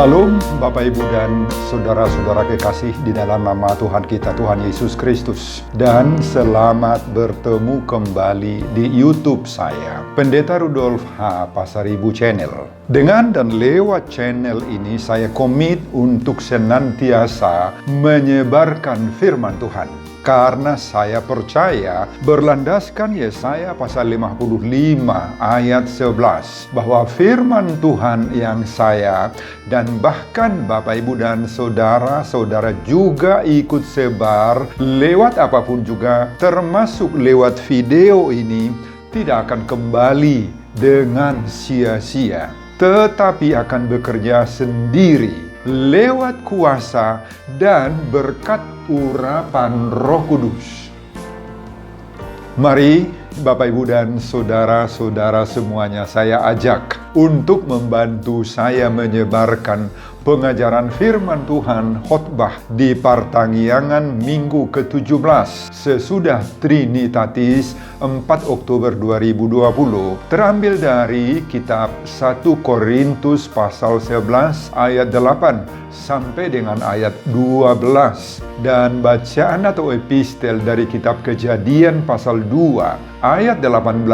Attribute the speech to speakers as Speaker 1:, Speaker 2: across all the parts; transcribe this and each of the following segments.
Speaker 1: Shalom Bapak Ibu dan Saudara-saudara kekasih di dalam nama Tuhan kita, Tuhan Yesus Kristus. Dan selamat bertemu kembali di YouTube saya, Pendeta Rudolf H. Pasaribu Channel. Dengan dan lewat channel ini saya komit untuk senantiasa menyebarkan firman Tuhan. Karena saya percaya berlandaskan Yesaya pasal 55 ayat 11 bahwa firman Tuhan yang saya dan bahkan Bapak Ibu dan saudara-saudara juga ikut sebar lewat apapun juga, termasuk lewat video ini, tidak akan kembali dengan sia-sia, tetapi akan bekerja sendiri lewat kuasa dan berkat urapan Roh Kudus. Mari Bapak Ibu dan saudara-saudara semuanya, saya ajak untuk membantu saya menyebarkan pengajaran firman Tuhan khotbah di Partangiangan Minggu ke-17 sesudah Trinitatis 4 Oktober 2020, terambil dari kitab 1 Korintus pasal 11 ayat 8 sampai dengan ayat 12, dan bacaan atau epistel dari kitab Kejadian pasal 2 ayat 18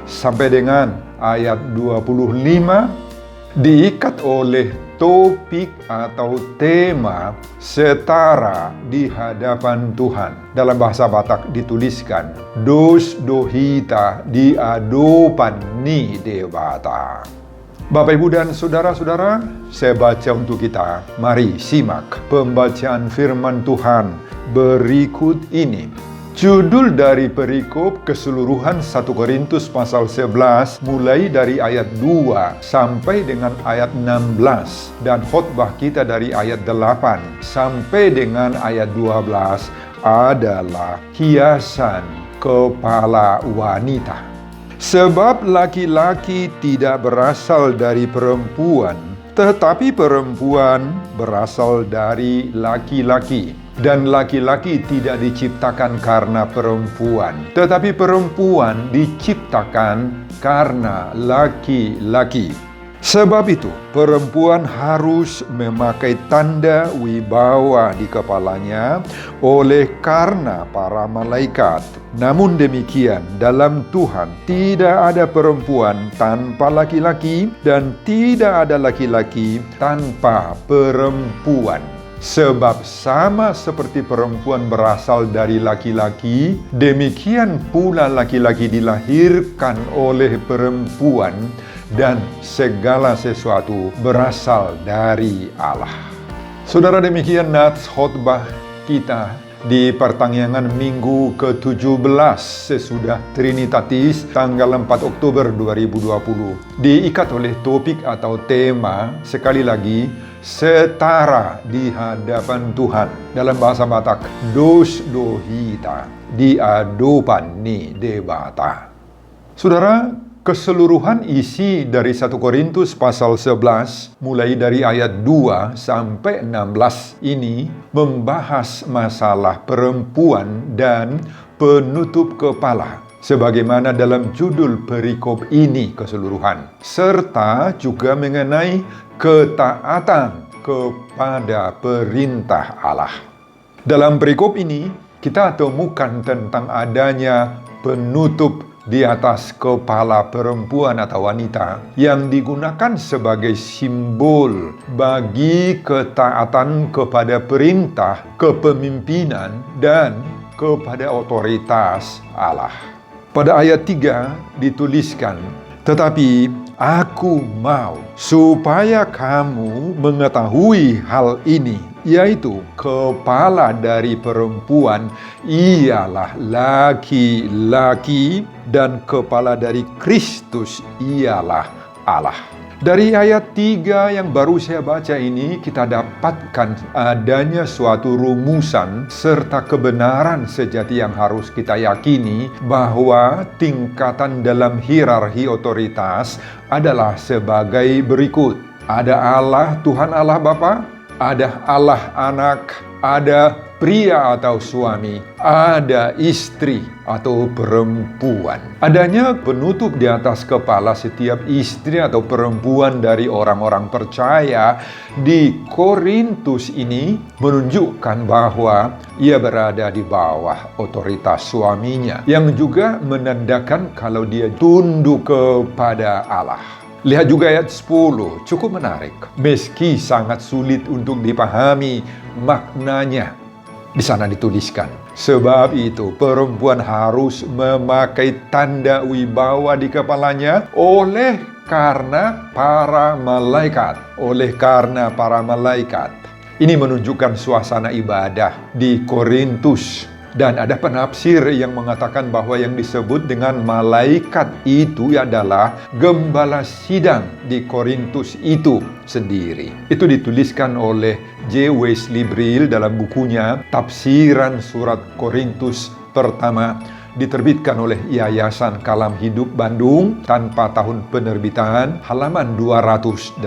Speaker 1: sampai dengan ayat 25 diikat oleh topik atau tema setara di hadapan Tuhan. Dalam bahasa Batak dituliskan, dos dohita di adopan ni dewata. Bapak Ibu dan saudara-saudara, saya baca untuk kita. Mari simak pembacaan firman Tuhan berikut ini. Judul dari perikop keseluruhan 1 Korintus pasal 11 mulai dari ayat 2 sampai dengan ayat 16, dan khotbah kita dari ayat 8 sampai dengan ayat 12 adalah hiasan kepala wanita. Sebab laki-laki tidak berasal dari perempuan, tetapi perempuan berasal dari laki-laki. Dan laki-laki tidak diciptakan karena perempuan, tetapi perempuan diciptakan karena laki-laki. Sebab itu, perempuan harus memakai tanda wibawa di kepalanya oleh karena para malaikat. Namun demikian, dalam Tuhan tidak ada perempuan tanpa laki-laki dan tidak ada laki-laki tanpa perempuan. Sebab sama seperti perempuan berasal dari laki-laki, demikian pula laki-laki dilahirkan oleh perempuan, dan segala sesuatu berasal dari Allah. Saudara, demikian nats khotbah kita di Partangiangan Minggu ke-17 sesudah Trinitatis tanggal 4 Oktober 2020. Diikat oleh topik atau tema, sekali lagi, setara di hadapan Tuhan. Dalam bahasa Batak, dos dohita di adopan ni debata. Saudara, keseluruhan isi dari 1 Korintus pasal 11 mulai dari ayat 2 sampai 16 ini membahas masalah perempuan dan penutup kepala, sebagaimana dalam judul perikop ini keseluruhan, serta juga mengenai ketaatan kepada perintah Allah. Dalam perikop ini kita temukan tentang adanya penutup di atas kepala perempuan atau wanita yang digunakan sebagai simbol bagi ketaatan kepada perintah, kepemimpinan, dan kepada otoritas Allah. Pada ayat 3 dituliskan, "Tetapi aku mau supaya kamu mengetahui hal ini, yaitu kepala dari perempuan ialah laki-laki dan kepala dari Kristus ialah Allah." Dari ayat 3 yang baru saya baca ini, kita dapatkan adanya suatu rumusan serta kebenaran sejati yang harus kita yakini, bahwa tingkatan dalam hierarki otoritas adalah sebagai berikut. Ada Allah, Tuhan Allah Bapa, ada Allah Anak, ada pria atau suami, ada istri atau perempuan. Adanya penutup di atas kepala setiap istri atau perempuan dari orang-orang percaya di Korintus ini menunjukkan bahwa ia berada di bawah otoritas suaminya, yang juga menandakan kalau dia tunduk kepada Allah. Lihat juga ayat 10, cukup menarik. Meski sangat sulit untuk dipahami maknanya, di sana dituliskan, sebab itu perempuan harus memakai tanda wibawa di kepalanya oleh karena para malaikat. Ini menunjukkan suasana ibadah di Korintus. Dan ada penafsir yang mengatakan bahwa yang disebut dengan malaikat itu adalah gembala sidang di Korintus itu sendiri. Itu dituliskan oleh J. Wesley Brill dalam bukunya Tafsiran Surat Korintus Pertama, diterbitkan oleh Yayasan Kalam Hidup Bandung tanpa tahun penerbitan, halaman 218.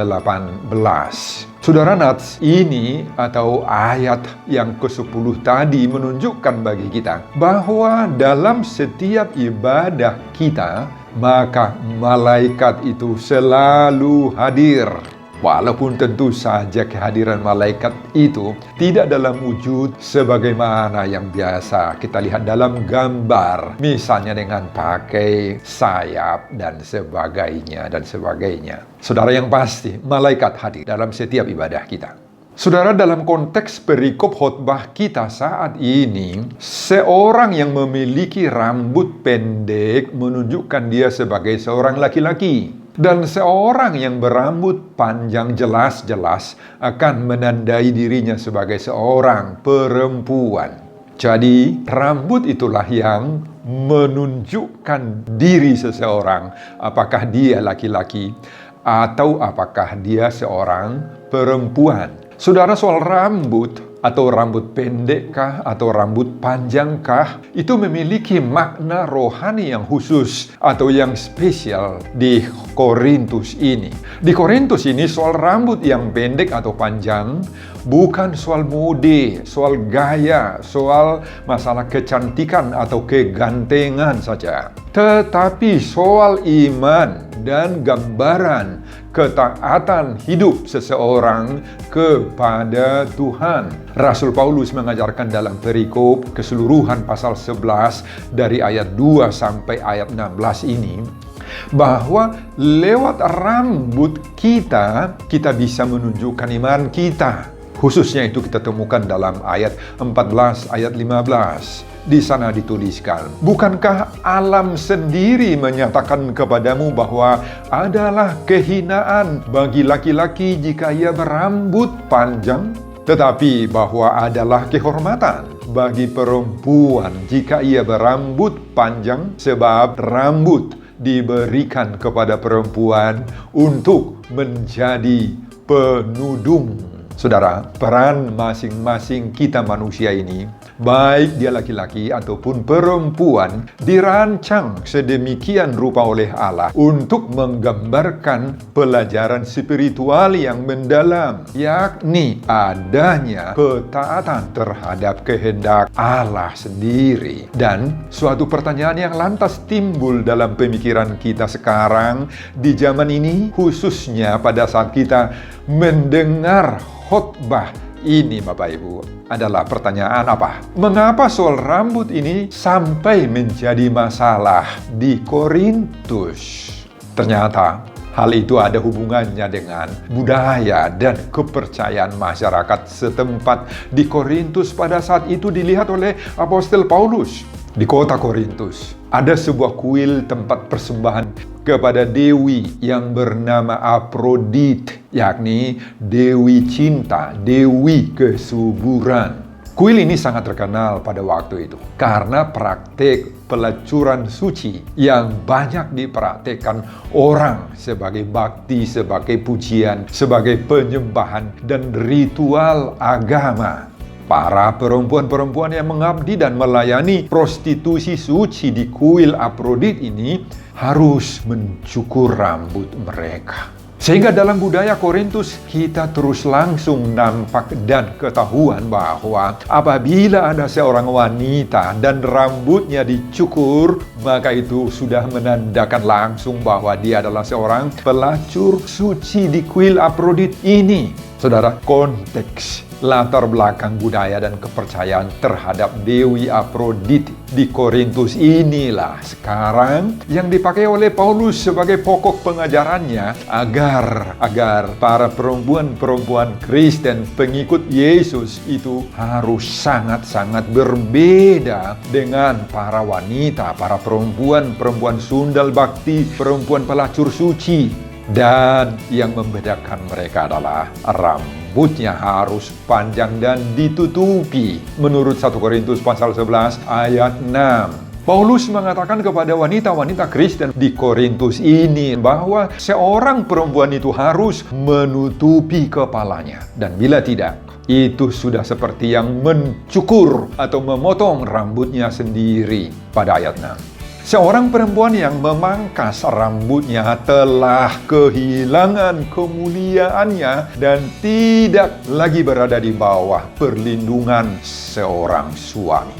Speaker 1: Saudara Nats, ini atau ayat yang ke-10 tadi menunjukkan bagi kita bahwa dalam setiap ibadah kita, maka malaikat itu selalu hadir. Walaupun tentu saja kehadiran malaikat itu tidak dalam wujud sebagaimana yang biasa kita lihat dalam gambar, misalnya dengan pakai sayap dan sebagainya. Saudara, yang pasti malaikat hadir dalam setiap ibadah kita. Saudara, dalam konteks perikop khotbah kita saat ini, seorang yang memiliki rambut pendek menunjukkan dia sebagai seorang laki-laki. Dan seorang yang berambut panjang jelas-jelas akan menandai dirinya sebagai seorang perempuan. Jadi, rambut itulah yang menunjukkan diri seseorang, apakah dia laki-laki atau apakah dia seorang perempuan. Saudara, soal rambut atau rambut pendekkah atau rambut panjangkah, itu memiliki makna rohani yang khusus atau yang spesial di Korintus ini. Di Korintus ini soal rambut yang pendek atau panjang bukan soal mode, soal gaya, soal masalah kecantikan atau kegantengan saja, tetapi soal iman dan gambaran ketaatan hidup seseorang kepada Tuhan. Rasul Paulus mengajarkan dalam perikop keseluruhan pasal 11 dari ayat 2 sampai ayat 16 ini, bahwa lewat rambut kita bisa menunjukkan iman kita. Khususnya itu kita temukan dalam ayat 14, ayat 15. Di sana dituliskan, bukankah alam sendiri menyatakan kepadamu bahwa adalah kehinaan bagi laki-laki jika ia berambut panjang, tetapi bahwa adalah kehormatan bagi perempuan jika ia berambut panjang, sebab rambut diberikan kepada perempuan untuk menjadi penudung. Saudara, peran masing-masing kita manusia ini, baik dia laki-laki ataupun perempuan, dirancang sedemikian rupa oleh Allah untuk menggambarkan pelajaran spiritual yang mendalam, yakni adanya ketaatan terhadap kehendak Allah sendiri. Dan suatu pertanyaan yang lantas timbul dalam pemikiran kita sekarang di zaman ini, khususnya pada saat kita mendengar khotbah ini, Bapak Ibu, adalah pertanyaan apa? Mengapa soal rambut ini sampai menjadi masalah di Korintus? Ternyata hal itu ada hubungannya dengan budaya dan kepercayaan masyarakat setempat di Korintus pada saat itu dilihat oleh Apostel Paulus. Di kota Korintus ada sebuah kuil tempat persembahan kepada dewi yang bernama Afrodit, yakni dewi cinta, dewi kesuburan. Kuil ini sangat terkenal pada waktu itu karena praktik pelacuran suci yang banyak dipraktikkan orang sebagai bakti, sebagai pujian, sebagai penyembahan dan ritual agama. Para perempuan-perempuan yang mengabdi dan melayani prostitusi suci di kuil Afrodit ini harus mencukur rambut mereka. Sehingga dalam budaya Korintus kita terus langsung nampak dan ketahuan bahwa apabila ada seorang wanita dan rambutnya dicukur, maka itu sudah menandakan langsung bahwa dia adalah seorang pelacur suci di kuil Afrodit ini. Saudara, konteks latar belakang budaya dan kepercayaan terhadap Dewi Afrodit di Korintus inilah sekarang yang dipakai oleh Paulus sebagai pokok pengajarannya agar para perempuan-perempuan Kristen pengikut Yesus itu harus sangat-sangat berbeda dengan para wanita, para perempuan sundal bakti, perempuan pelacur suci. Dan yang membedakan mereka adalah rambutnya harus panjang dan ditutupi. Menurut 1 Korintus pasal 11 ayat 6. Paulus mengatakan kepada wanita-wanita Kristen di Korintus ini bahwa seorang perempuan itu harus menutupi kepalanya. Dan bila tidak, itu sudah seperti yang mencukur atau memotong rambutnya sendiri pada ayat 6. Seorang perempuan yang memangkas rambutnya telah kehilangan kemuliaannya dan tidak lagi berada di bawah perlindungan seorang suami.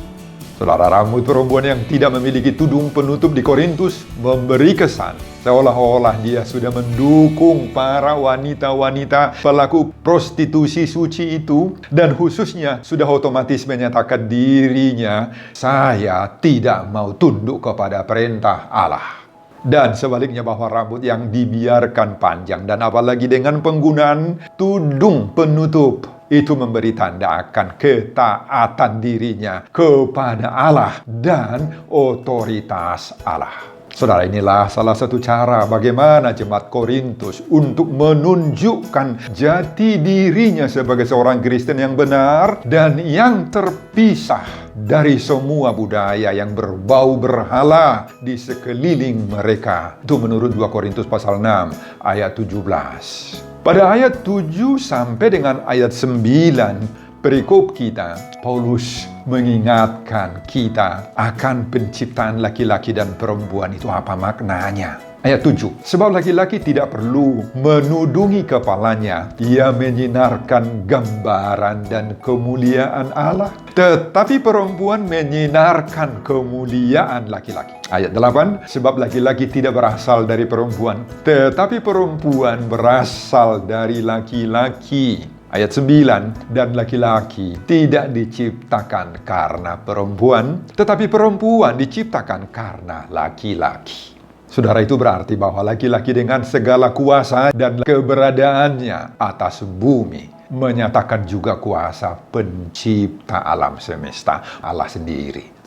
Speaker 1: Saudara, rambut perempuan yang tidak memiliki tudung penutup di Korintus memberi kesan seolah-olah dia sudah mendukung para wanita-wanita pelaku prostitusi suci itu, dan khususnya sudah otomatis menyatakan dirinya, saya tidak mau tunduk kepada perintah Allah. Dan sebaliknya bahwa rambut yang dibiarkan panjang dan apalagi dengan penggunaan tudung penutup itu memberi tanda akan ketaatan dirinya kepada Allah dan otoritas Allah. Saudara, inilah salah satu cara bagaimana jemaat Korintus untuk menunjukkan jati dirinya sebagai seorang Kristen yang benar dan yang terpisah dari semua budaya yang berbau berhala di sekeliling mereka. Itu menurut 2 Korintus pasal 6 ayat 17. Pada ayat 7 sampai dengan ayat 9 perikop kita, Paulus mengingatkan kita akan penciptaan laki-laki dan perempuan itu apa maknanya. Ayat 7, sebab laki-laki tidak perlu menudungi kepalanya, ia menyinarkan gambaran dan kemuliaan Allah. Tetapi perempuan menyinarkan kemuliaan laki-laki. Ayat 8, sebab laki-laki tidak berasal dari perempuan, tetapi perempuan berasal dari laki-laki. Ayat 9, dan laki-laki tidak diciptakan karena perempuan, tetapi perempuan diciptakan karena laki-laki. Saudara, itu berarti bahwa laki-laki dengan segala kuasa dan keberadaannya atas bumi menyatakan juga kuasa pencipta alam semesta, Allah sendiri.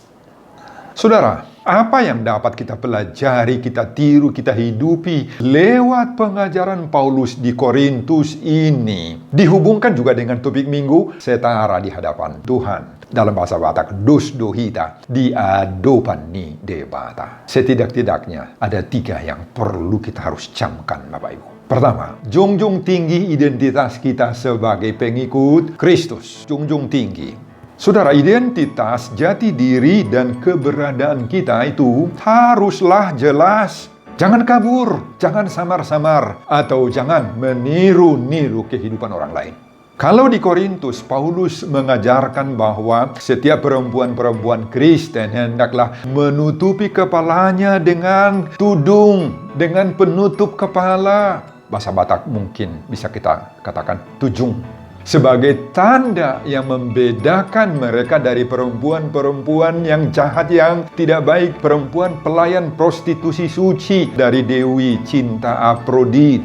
Speaker 1: Saudara, apa yang dapat kita pelajari, kita tiru, kita hidupi lewat pengajaran Paulus di Korintus ini dihubungkan juga dengan topik minggu setara di hadapan Tuhan. Dalam bahasa Batak, dos dohita di adopan ni debata. Setidak-tidaknya ada 3 yang perlu kita harus camkan, Bapak Ibu. Pertama, junjung tinggi identitas kita sebagai pengikut Kristus. Junjung tinggi. Saudara, identitas, jati diri, dan keberadaan kita itu haruslah jelas. Jangan kabur, jangan samar-samar, atau jangan meniru-niru kehidupan orang lain. Kalau di Korintus, Paulus mengajarkan bahwa setiap perempuan-perempuan Kristen hendaklah menutupi kepalanya dengan tudung, dengan penutup kepala. Bahasa Batak mungkin bisa kita katakan tujung. Sebagai tanda yang membedakan mereka dari perempuan-perempuan yang jahat, yang tidak baik, perempuan pelayan prostitusi suci dari Dewi Cinta Afrodit.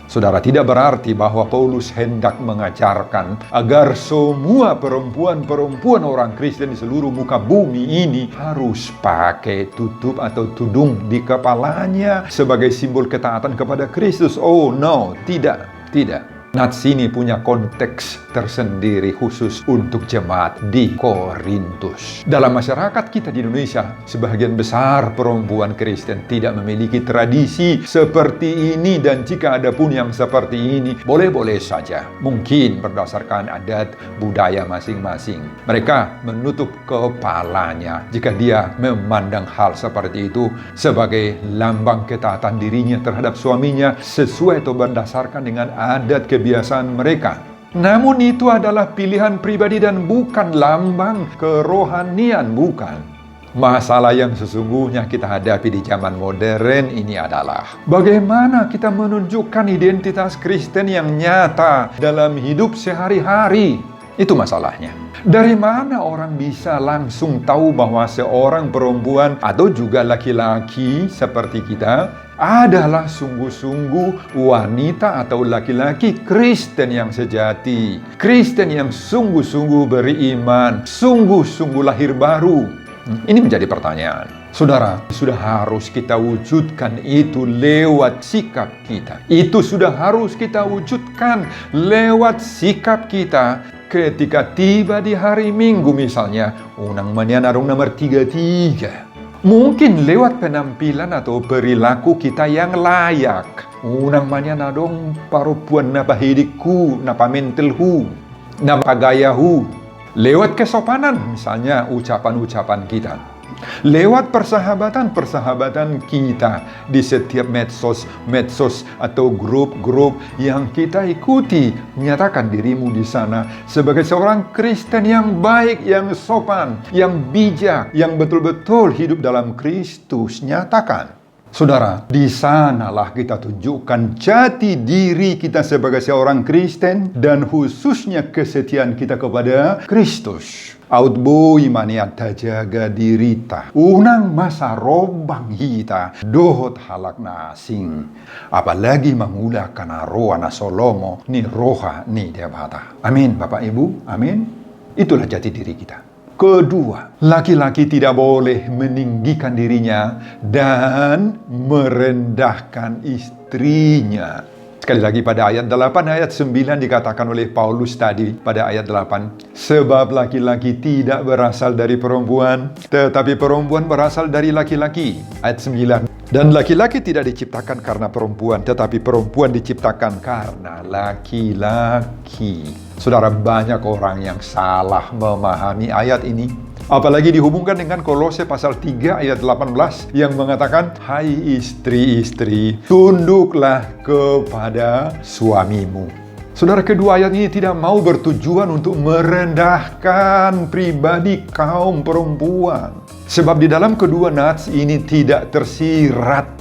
Speaker 1: Saudara, tidak berarti bahwa Paulus hendak mengajarkan agar semua perempuan-perempuan orang Kristen di seluruh muka bumi ini harus pakai tutup atau tudung di kepalanya sebagai simbol ketaatan kepada Kristus. Oh no, tidak. Nats ini punya konteks tersendiri khusus untuk jemaat di Korintus. Dalam masyarakat kita di Indonesia, sebagian besar perempuan Kristen tidak memiliki tradisi seperti ini, dan jika ada pun yang seperti ini, boleh-boleh saja. Mungkin berdasarkan adat budaya masing-masing. Mereka menutup kepalanya jika dia memandang hal seperti itu sebagai lambang ketaatan dirinya terhadap suaminya sesuai atau berdasarkan dengan adat kebiasaan mereka. Namun itu adalah pilihan pribadi dan bukan lambang kerohanian, bukan. Masalah yang sesungguhnya kita hadapi di zaman modern ini adalah bagaimana kita menunjukkan identitas Kristen yang nyata dalam hidup sehari-hari. Itu masalahnya. Dari mana orang bisa langsung tahu bahwa seorang perempuan atau juga laki-laki seperti kita adalah sungguh-sungguh wanita atau laki-laki Kristen yang sejati, Kristen yang sungguh-sungguh beriman, sungguh-sungguh lahir baru? Ini menjadi pertanyaan. Saudara, sudah harus kita wujudkan itu lewat sikap kita. Itu sudah harus kita wujudkan lewat sikap kita ketika tiba di hari Minggu misalnya, unang manyanarong nomor 33. Mungkin lewat penampilan atau perilaku kita yang layak. Unang manyanarong parupuan napahidikku, napamentelhu, napagayahu. Lewat kesopanan misalnya ucapan-ucapan kita. Lewat persahabatan-persahabatan kita di setiap medsos atau grup-grup yang kita ikuti. Nyatakan dirimu di sana sebagai seorang Kristen yang baik, yang sopan, yang bijak, yang betul-betul hidup dalam Kristus. Nyatakan. Saudara, di sanalah kita tunjukkan jati diri kita sebagai seorang Kristen dan khususnya kesetiaan kita kepada Kristus. Outbo imaniat jaga dirita. Unang masa robang hita dohot halak nasing. Apalagi mangula kana roa na solomo ni roha ni debata. Amin Bapak Ibu, amin. Itulah jati diri kita. Kedua, laki-laki tidak boleh meninggikan dirinya dan merendahkan istrinya. Sekali lagi pada ayat 8, ayat 9 dikatakan oleh Paulus tadi pada ayat 8. Sebab laki-laki tidak berasal dari perempuan, tetapi perempuan berasal dari laki-laki. Ayat 9. Dan laki-laki tidak diciptakan karena perempuan, tetapi perempuan diciptakan karena laki-laki. Saudara, banyak orang yang salah memahami ayat ini. Apalagi dihubungkan dengan Kolose pasal 3 ayat 18 yang mengatakan, hai istri-istri, tunduklah kepada suamimu. Saudara, kedua ayat ini tidak mau bertujuan untuk merendahkan pribadi kaum perempuan. Sebab di dalam kedua nats ini tidak tersirat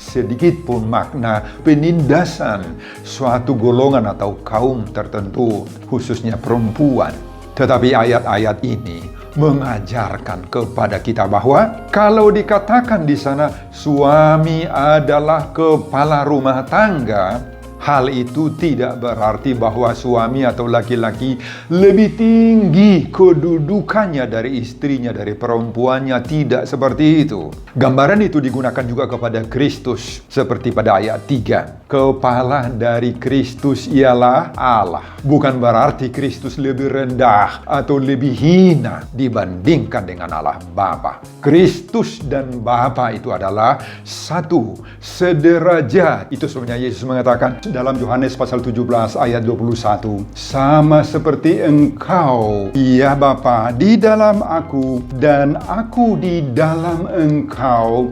Speaker 1: sedikit pun makna penindasan suatu golongan atau kaum tertentu, khususnya perempuan. Tetapi ayat-ayat ini mengajarkan kepada kita bahwa kalau dikatakan di sana suami adalah kepala rumah tangga, hal itu tidak berarti bahwa suami atau laki-laki lebih tinggi kedudukannya dari istrinya, dari perempuannya. Tidak seperti itu. Gambaran itu digunakan juga kepada Kristus. Seperti pada ayat 3. Kepala dari Kristus ialah Allah. Bukan berarti Kristus lebih rendah atau lebih hina dibandingkan dengan Allah Bapa. Kristus dan Bapa itu adalah satu, sederajat. Itu sebenarnya Yesus mengatakan dalam Yohanes pasal 17 ayat 21. Sama seperti engkau, ya Bapa, di dalam aku dan aku di dalam engkau,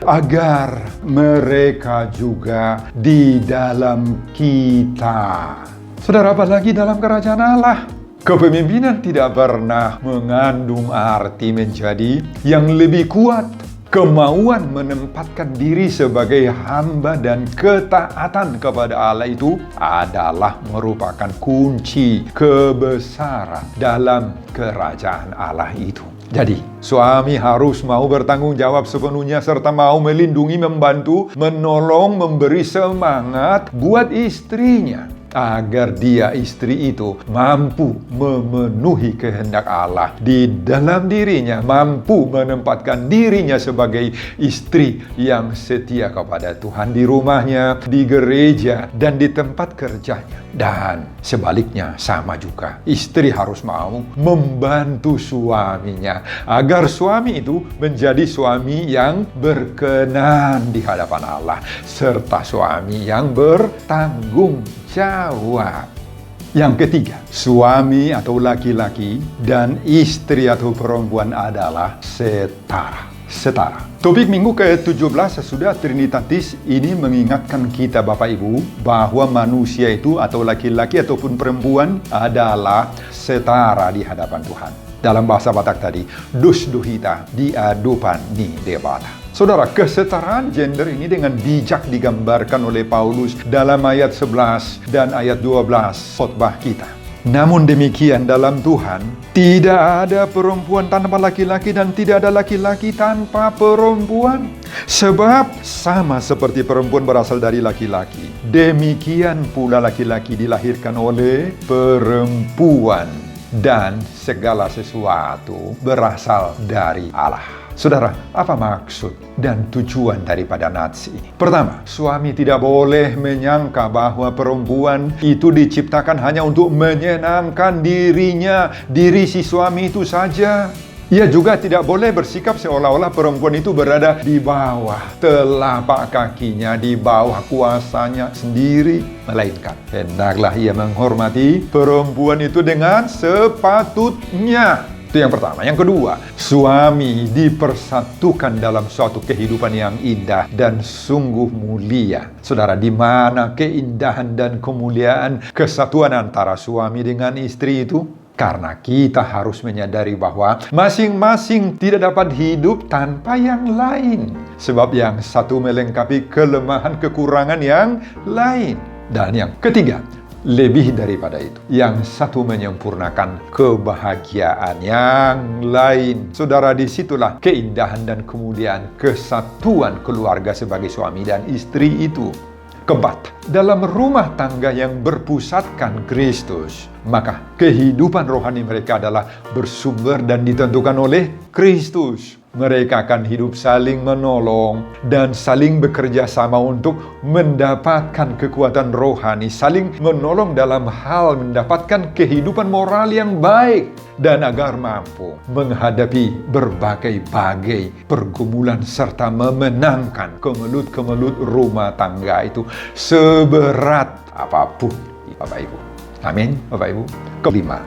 Speaker 1: agar mereka juga di dalam kita. Saudara, apalagi dalam kerajaan Allah, kepemimpinan tidak pernah mengandung arti menjadi yang lebih kuat. Kemauan menempatkan diri sebagai hamba dan ketaatan kepada Allah itu adalah merupakan kunci kebesaran dalam kerajaan Allah itu. Jadi, suami harus mau bertanggung jawab sepenuhnya serta mau melindungi, membantu, menolong, memberi semangat buat istrinya. agar dia, istri itu, mampu memenuhi kehendak Allah di dalam dirinya, mampu menempatkan dirinya sebagai istri yang setia kepada Tuhan di rumahnya, di gereja, dan di tempat kerjanya. Dan sebaliknya sama juga, istri harus mau membantu suaminya agar suami itu menjadi suami yang berkenan di hadapan Allah, serta suami yang bertanggung jawab. Yang ketiga, suami atau laki-laki dan istri atau perempuan adalah setara. Topik minggu ke-17 sesudah Trinitatis ini mengingatkan kita Bapak Ibu bahwa manusia itu atau laki-laki ataupun perempuan adalah setara di hadapan Tuhan. Dalam bahasa Batak tadi, dus duhita di adupan ni debata. Saudara, kesetaraan gender ini dengan bijak digambarkan oleh Paulus dalam ayat 11 dan ayat 12 khotbah kita. Namun demikian dalam Tuhan, tidak ada perempuan tanpa laki-laki dan tidak ada laki-laki tanpa perempuan. Sebab sama seperti perempuan berasal dari laki-laki, demikian pula laki-laki dilahirkan oleh perempuan. Dan segala sesuatu berasal dari Allah. Saudara, apa maksud dan tujuan daripada nats ini? Pertama, suami tidak boleh menyangka bahwa perempuan itu diciptakan hanya untuk menyenangkan dirinya, diri si suami itu saja. Ia juga tidak boleh bersikap seolah-olah perempuan itu berada di bawah telapak kakinya, di bawah kuasanya sendiri. Melainkan, hendaklah ia menghormati perempuan itu dengan sepatutnya. Itu yang pertama. Yang kedua, suami dipersatukan dalam suatu kehidupan yang indah dan sungguh mulia. Saudara, di mana keindahan dan kemuliaan kesatuan antara suami dengan istri itu? Karena kita harus menyadari bahwa masing-masing tidak dapat hidup tanpa yang lain. Sebab yang satu melengkapi kelemahan kekurangan yang lain. Dan yang ketiga, lebih daripada itu, yang satu menyempurnakan kebahagiaan yang lain. Saudara, disitulah keindahan dan kemuliaan kesatuan keluarga sebagai suami dan istri itu. Keempat, dalam rumah tangga yang berpusatkan Kristus, maka kehidupan rohani mereka adalah bersumber dan ditentukan oleh Kristus. Mereka akan hidup saling menolong dan saling bekerja sama untuk mendapatkan kekuatan rohani, saling menolong dalam hal mendapatkan kehidupan moral yang baik, dan agar mampu menghadapi berbagai-bagai pergumulan serta memenangkan kemelut-kemelut rumah tangga itu seberat apapun, Bapak Ibu. Amin, Bapak Ibu. Kelima,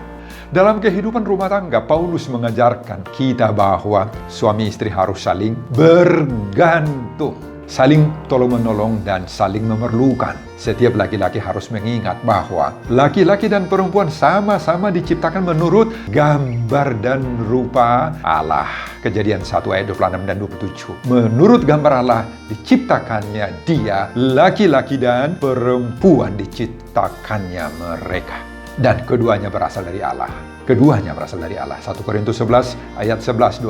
Speaker 1: dalam kehidupan rumah tangga, Paulus mengajarkan kita bahwa suami istri harus saling bergantung, saling tolong-menolong dan saling memerlukan. Setiap laki-laki harus mengingat bahwa laki-laki dan perempuan sama-sama diciptakan menurut gambar dan rupa Allah. Kejadian 1 ayat 26 dan 27. Menurut gambar Allah diciptakannya dia, laki-laki dan perempuan diciptakannya mereka. Dan keduanya berasal dari Allah. Keduanya berasal dari Allah. 1 Korintus 11 ayat 11-12.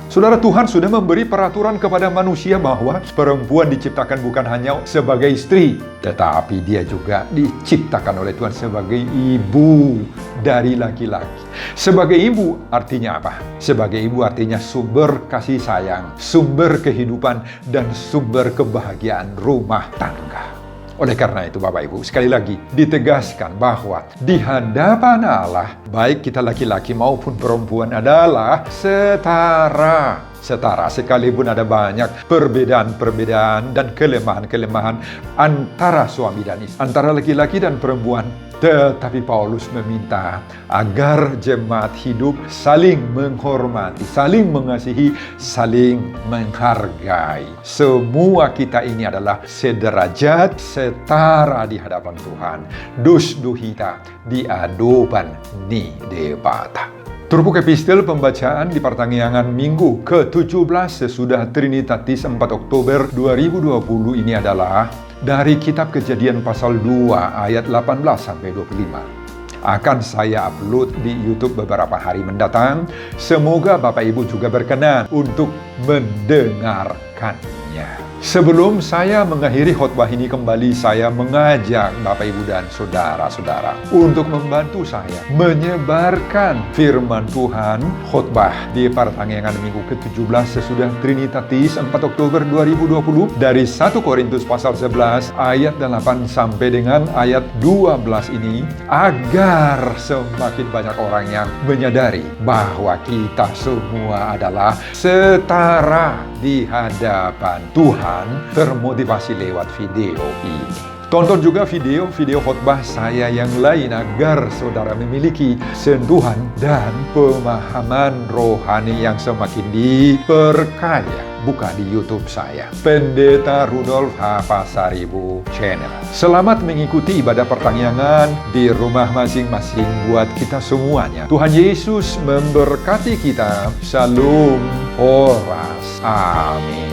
Speaker 1: Saudara, Tuhan sudah memberi peraturan kepada manusia bahwa perempuan diciptakan bukan hanya sebagai istri, tetapi dia juga diciptakan oleh Tuhan sebagai ibu dari laki-laki. Sebagai ibu artinya apa? Sebagai ibu artinya sumber kasih sayang, sumber kehidupan, dan sumber kebahagiaan rumah tangga. Oleh karena itu, Bapak Ibu, sekali lagi ditegaskan bahwa di hadapan Allah, baik kita laki-laki maupun perempuan adalah setara. Setara sekalipun ada banyak perbedaan-perbedaan dan kelemahan-kelemahan antara suami dan istri, antara laki-laki dan perempuan. Tetapi Paulus meminta agar jemaat hidup saling menghormati, saling mengasihi, saling menghargai. Semua kita ini adalah sederajat, setara di hadapan Tuhan. Dus duhita di adopan ni debata. Turbuk epistel pembacaan di pertanggiangan minggu ke-17 sesudah Trinitatis 4 Oktober 2020 ini adalah dari kitab Kejadian pasal 2 ayat 18-25. Akan saya upload di YouTube beberapa hari mendatang. Semoga Bapak Ibu juga berkenan untuk mendengarkannya. Sebelum saya mengakhiri khotbah ini kembali, saya mengajak Bapak, Ibu, dan Saudara-saudara untuk membantu saya menyebarkan firman Tuhan khotbah di pertanggungan minggu ke-17 sesudah Trinitatis 4 Oktober 2020 dari 1 Korintus pasal 11 ayat 8 sampai dengan ayat 12 ini, agar semakin banyak orang yang menyadari bahwa kita semua adalah setara di hadapan Tuhan, termotivasi lewat video ini. Tonton juga video khotbah saya yang lain agar saudara memiliki sentuhan dan pemahaman rohani yang semakin diperkaya. Buka di YouTube saya, Pendeta Rudolf H. Pasaribu Channel. Selamat mengikuti ibadah pertanggungan di rumah masing-masing buat kita semuanya. Tuhan Yesus memberkati kita. Shalom Horas. Amin.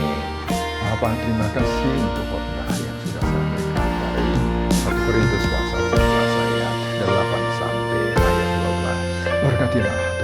Speaker 1: Bapak, terima kasih untuk khotbah yang sudah sampaikan dari 1 Korintus pasal 11 ayat 8 sampai ayat 12. Berkatilah